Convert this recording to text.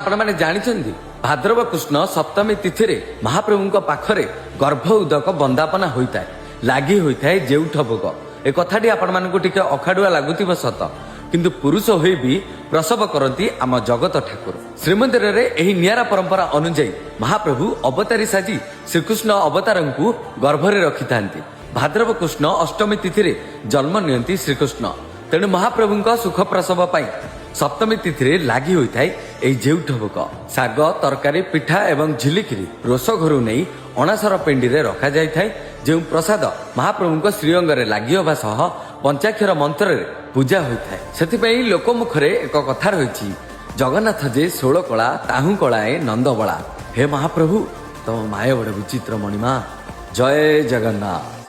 आपने जानी भाद्रव कृष्ण सप्तमी तिथि रे महाप्रभु पाखरे गर्भ उदक बंदापना होता है लगी होता है जेउठ भोग ए कथाटी आपको अखाड़ुआ लगुव सत किंतु पुरुष हुए भी प्रसव करती आम जगत ठाकुर श्रीमंदिर रे एही नियारा परंपरा अनुजाई महाप्रभु अवतारी साजी श्रीकृष्ण अवतार को गर्भरे रखि थांती। भाद्रव कृष्ण अष्टमी तिथि रे जन्म नियंती श्रीकृष्ण तेणु महाप्रभु सुख प्रसव पाई सप्तमी तिथि रे लगी होता है जेउठ भोग शाग तरकारी पिठा एवं झिलिकिरी रोष घर नहीं अणासर पिंडी रे रखा जाए जो प्रसाद महाप्रभु श्रीअंग रे लगी होगा सह पंचाक्षर मंत्र रे पूजा होता है। से लोकमुखरे एक कथा रही जगन्नाथ जे 16 कला ताहू कलाए नंदबला हे महाप्रभु तम माया बड़े विचित्र मणिमा जय जगन्नाथ।